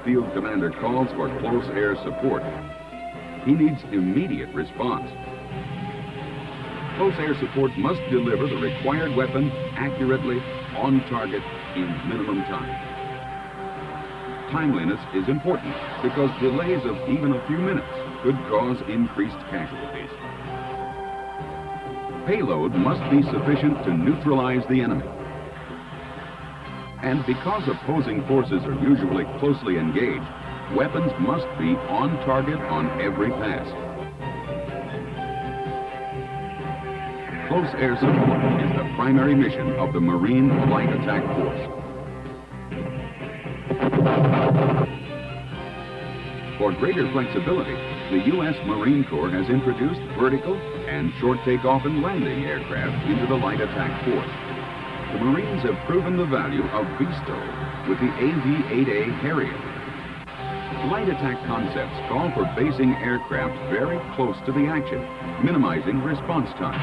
field commander calls for close air support, he needs immediate response. Close air support must deliver the required weapon accurately, on target, in minimum time. Timeliness is important because delays of even a few minutes could cause increased casualties. Payload must be sufficient to neutralize the enemy. And because opposing forces are usually closely engaged, weapons must be on target on every pass. Close air support is the primary mission of the Marine Light Attack Force. For greater flexibility, the U.S. Marine Corps has introduced vertical and short takeoff and landing aircraft into the Light Attack Force. The Marines have proven the value of VSTOL with the AV-8A Harrier. Light attack concepts call for basing aircraft very close to the action, minimizing response time.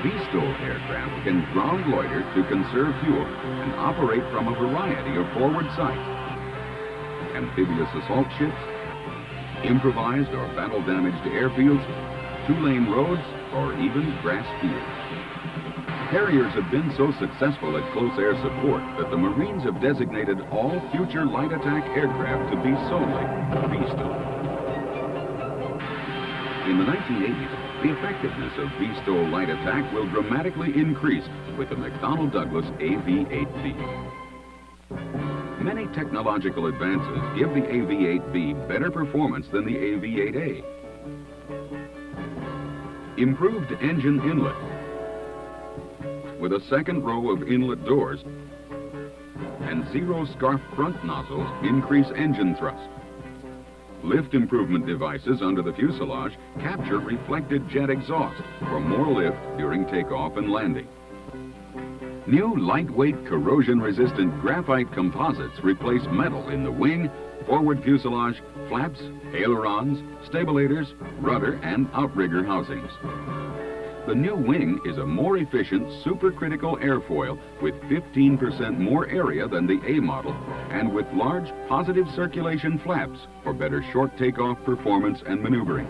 VSTOL aircraft can ground loiter to conserve fuel and operate from a variety of forward sites. Amphibious assault ships, improvised or battle-damaged airfields, two-lane roads, or even grass fields. Harriers have been so successful at close air support that the Marines have designated all future light attack aircraft to be solely VSTOL. In the 1980s, the effectiveness of VSTOL light attack will dramatically increase with the Donnell Douglas AV-8V. Many technological advances give the AV-8V better performance than the AV-8A. Improved engine inlet, with a second row of inlet doors, and zero scarf front nozzles increase engine thrust. Lift improvement devices under the fuselage capture reflected jet exhaust for more lift during takeoff and landing. New lightweight corrosion-resistant graphite composites replace metal in the wing, forward fuselage, flaps, ailerons, stabilators, rudder, and outrigger housings. The new wing is a more efficient supercritical airfoil with 15% more area than the A model and with large positive circulation flaps for better short takeoff performance and maneuvering.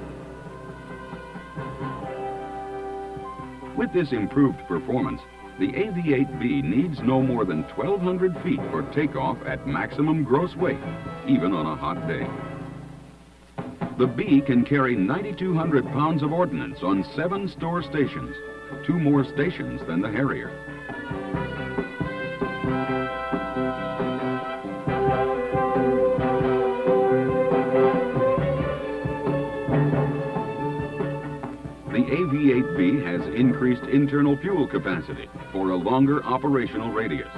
With this improved performance, the AV-8V needs no more than 1,200 feet for takeoff at maximum gross weight, even on a hot day. The B can carry 9,200 pounds of ordnance on 7 store stations, 2 more stations than the Harrier. The AV-8V has increased internal fuel capacity for a longer operational radius.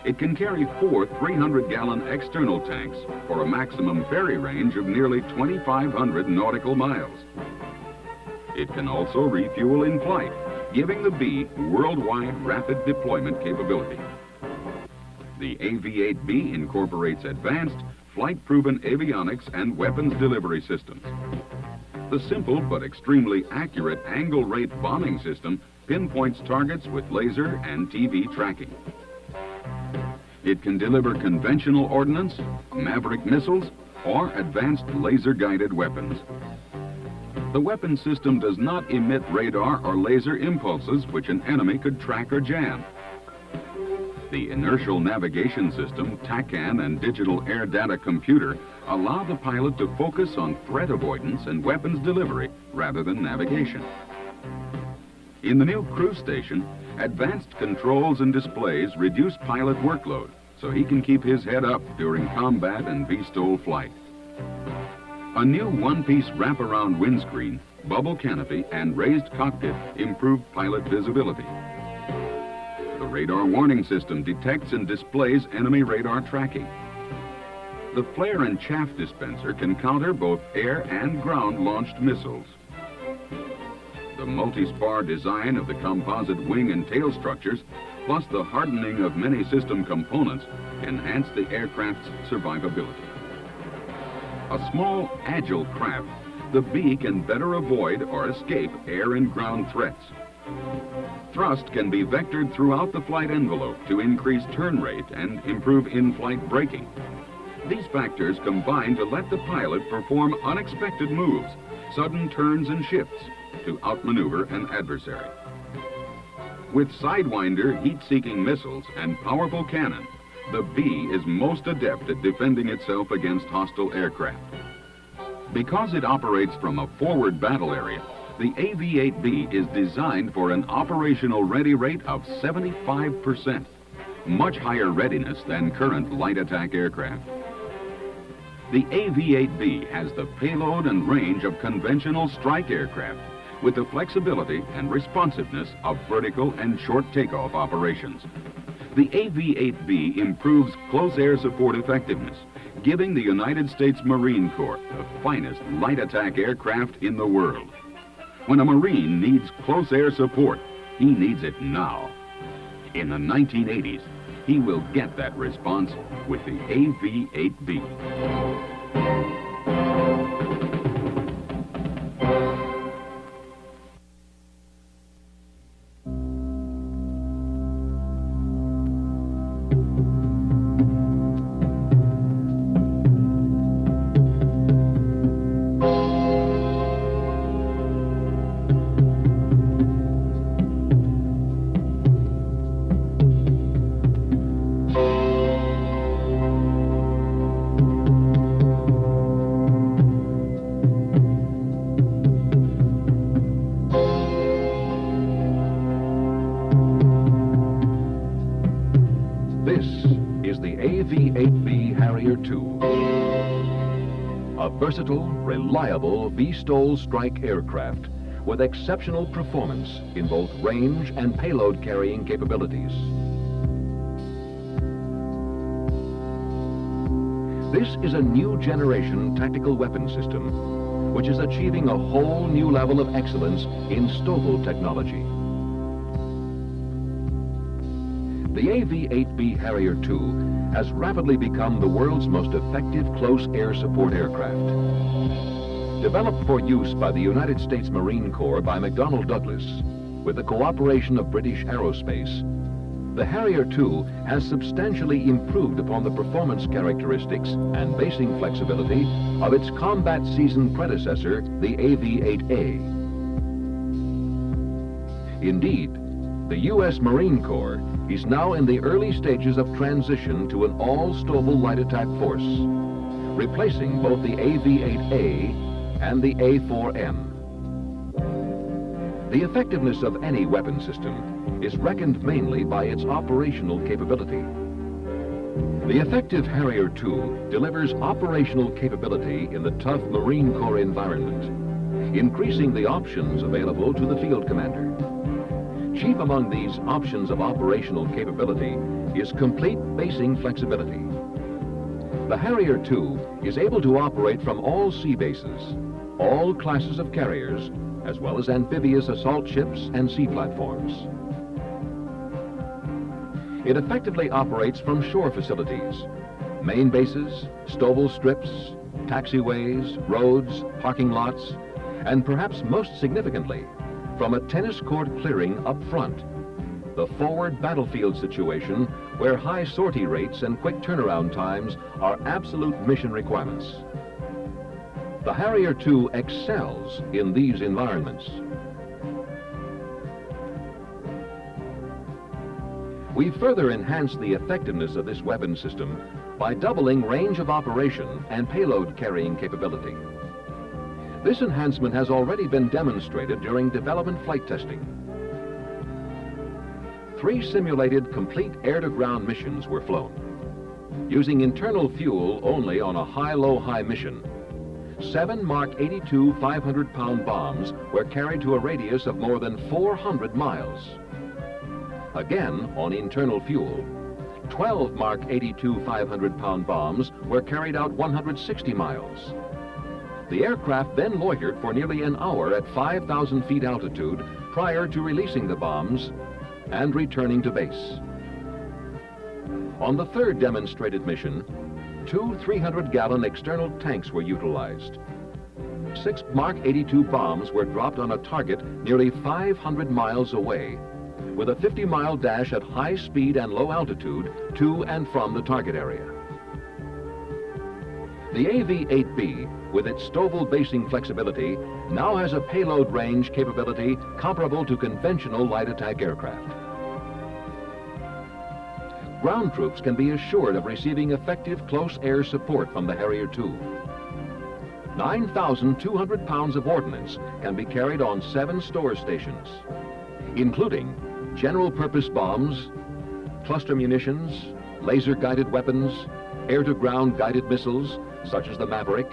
It can carry 4 300-gallon external tanks for a maximum ferry range of nearly 2,500 nautical miles. It can also refuel in flight, giving the B worldwide rapid deployment capability. The AV-8V incorporates advanced, flight-proven avionics and weapons delivery systems. The simple but extremely accurate angle rate bombing system pinpoints targets with laser and TV tracking. It can deliver conventional ordnance, Maverick missiles, or advanced laser-guided weapons. The weapon system does not emit radar or laser impulses which an enemy could track or jam. The inertial navigation system, TACAN, and digital air data computer allow the pilot to focus on threat avoidance and weapons delivery rather than navigation. In the new cruise station, advanced controls and displays reduce pilot workload so he can keep his head up during combat and VSTOL flight. A new one-piece wraparound windscreen, bubble canopy, and raised cockpit improve pilot visibility. The radar warning system detects and displays enemy radar tracking. The flare and chaff dispenser can counter both air and ground-launched missiles. The multi-spar design of the composite wing and tail structures, plus the hardening of many system components, enhance the aircraft's survivability. A small, agile craft, the B can better avoid or escape air and ground threats. Thrust can be vectored throughout the flight envelope to increase turn rate and improve in-flight braking. These factors combine to let the pilot perform unexpected moves, sudden turns and shifts, to outmaneuver an adversary. With Sidewinder heat-seeking missiles and powerful cannon, the B is most adept at defending itself against hostile aircraft. Because it operates from a forward battle area, the AV-8B is designed for an operational ready rate of 75%, much higher readiness than current light attack aircraft. The AV-8B has the payload and range of conventional strike aircraft with the flexibility and responsiveness of vertical and short takeoff operations. The AV-8B improves close air support effectiveness, giving the United States Marine Corps the finest light attack aircraft in the world. When a Marine needs close air support, he needs it now. In the 1980s, he will get that response with the AV-8B. AV-8B Harrier II, a versatile, reliable V-STOL strike aircraft with exceptional performance in both range and payload carrying capabilities. This is a new generation tactical weapon system which is achieving a whole new level of excellence in STOVL technology. The AV-8B Harrier II has rapidly become the world's most effective close air support aircraft. Developed for use by the United States Marine Corps by Donnell Douglas, with the cooperation of British Aerospace, the Harrier II has substantially improved upon the performance characteristics and basing flexibility of its combat-seasoned predecessor, the AV-8A. Indeed, the U.S. Marine Corps is now in the early stages of transition to an all-STOVL light attack force, replacing both the AV-8A and the A4M. The effectiveness of any weapon system is reckoned mainly by its operational capability. The effective Harrier II delivers operational capability in the tough Marine Corps environment, increasing the options available to the field commander. Chief among these options of operational capability is complete basing flexibility. The Harrier II is able to operate from all sea bases, all classes of carriers, as well as amphibious assault ships and sea platforms. It effectively operates from shore facilities, main bases, STOVL strips, taxiways, roads, parking lots, and perhaps most significantly, from a tennis court clearing up front, the forward battlefield situation where high sortie rates and quick turnaround times are absolute mission requirements. The Harrier II excels in these environments. We further enhanced the effectiveness of this weapon system by doubling range of operation and payload carrying capability. This enhancement has already been demonstrated during development flight testing. 3 simulated complete air-to-ground missions were flown. Using internal fuel only on a high-low-high mission, 7 Mark 82 500-pound bombs were carried to a radius of more than 400 miles. Again, on internal fuel, 12 Mark 82 500-pound bombs were carried out 160 miles. The aircraft then loitered for nearly an hour at 5,000 feet altitude prior to releasing the bombs and returning to base. On the 3rd demonstrated mission, 2 300-gallon external tanks were utilized. 6 Mark 82 bombs were dropped on a target nearly 500 miles away, with a 50-mile dash at high speed and low altitude to and from the target area. The AV-8B, with its Stovall basing flexibility, now has a payload range capability comparable to conventional light attack aircraft. Ground troops can be assured of receiving effective close air support from the Harrier II. 9,200 pounds of ordnance can be carried on 7 store stations, including general-purpose bombs, cluster munitions, laser-guided weapons, air-to-ground guided missiles, such as the Maverick,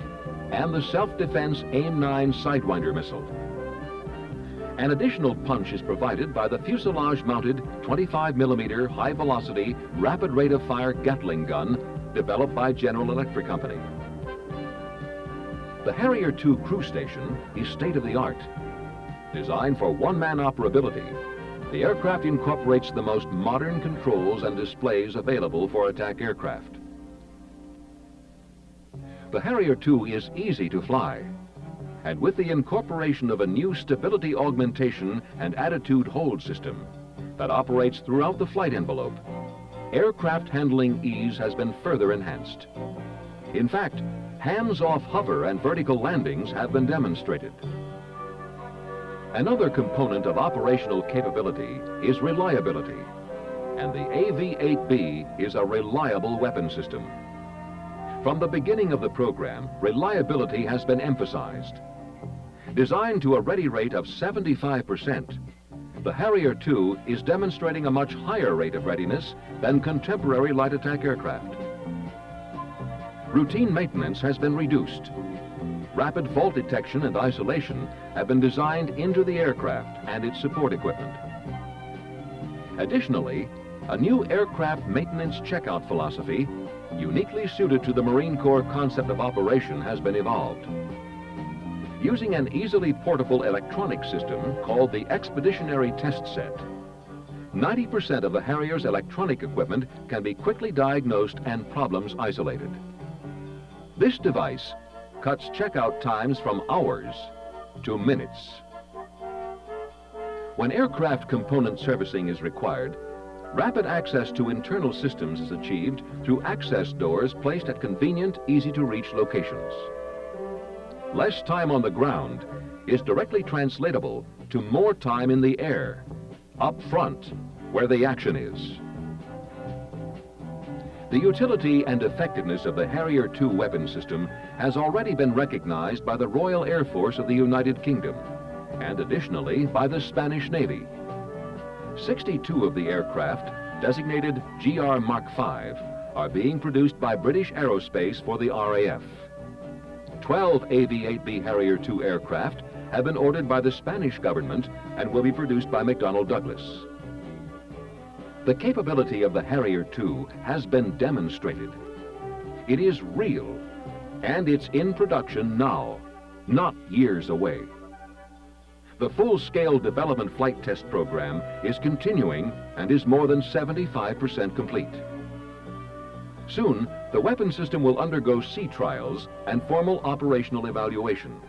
and the self-defense AIM-9 Sidewinder missile. An additional punch is provided by the fuselage-mounted 25mm high-velocity, rapid rate-of-fire Gatling gun developed by General Electric Company. The Harrier II crew station is state-of-the-art. Designed for one-man operability, the aircraft incorporates the most modern controls and displays available for attack aircraft. The Harrier II is easy to fly, and with the incorporation of a new stability augmentation and attitude hold system that operates throughout the flight envelope, aircraft handling ease has been further enhanced. In fact, hands-off hover and vertical landings have been demonstrated. Another component of operational capability is reliability, and the AV-8B is a reliable weapon system. From the beginning of the program, reliability has been emphasized. Designed to a ready rate of 75%, the Harrier II is demonstrating a much higher rate of readiness than contemporary light attack aircraft. Routine maintenance has been reduced. Rapid fault detection and isolation have been designed into the aircraft and its support equipment. Additionally, a new aircraft maintenance checkout philosophy, uniquely suited to the Marine Corps concept of operation, has been evolved. Using an easily portable electronic system called the Expeditionary Test Set, 90% of the Harrier's electronic equipment can be quickly diagnosed and problems isolated. This device cuts checkout times from hours to minutes. When aircraft component servicing is required, rapid access to internal systems is achieved through access doors placed at convenient, easy-to-reach locations. Less time on the ground is directly translatable to more time in the air, up front, where the action is. The utility and effectiveness of the Harrier II weapon system has already been recognized by the Royal Air Force of the United Kingdom, and additionally by the Spanish Navy. 62 of the aircraft, designated GR Mark V, are being produced by British Aerospace for the RAF. 12 AV-8B Harrier II aircraft have been ordered by the Spanish government and will be produced by Donnell Douglas. The capability of the Harrier II has been demonstrated. It is real, and it's in production now, not years away. The full-scale development flight test program is continuing and is more than 75% complete. Soon, the weapon system will undergo sea trials and formal operational evaluation.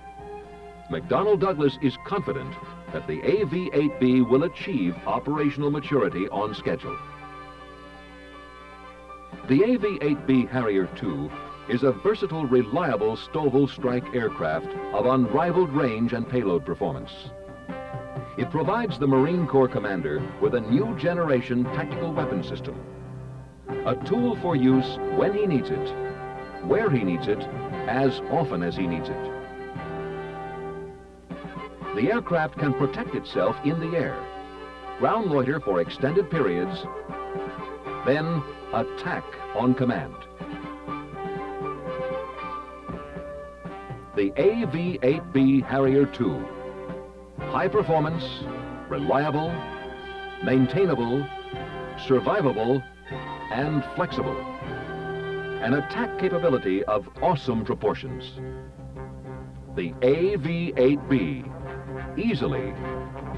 McDonnell Douglas is confident that the AV-8B will achieve operational maturity on schedule. The AV-8B Harrier II is a versatile, reliable Stovall strike aircraft of unrivaled range and payload performance. It provides the Marine Corps commander with a new generation tactical weapon system, a tool for use when he needs it, where he needs it, as often as he needs it. The aircraft can protect itself in the air, ground loiter for extended periods, then attack on command. The AV-8B Harrier II. High performance, reliable, maintainable, survivable, and flexible. An attack capability of awesome proportions. The AV-8B, easily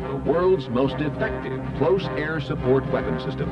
the world's most effective close air support weapon system.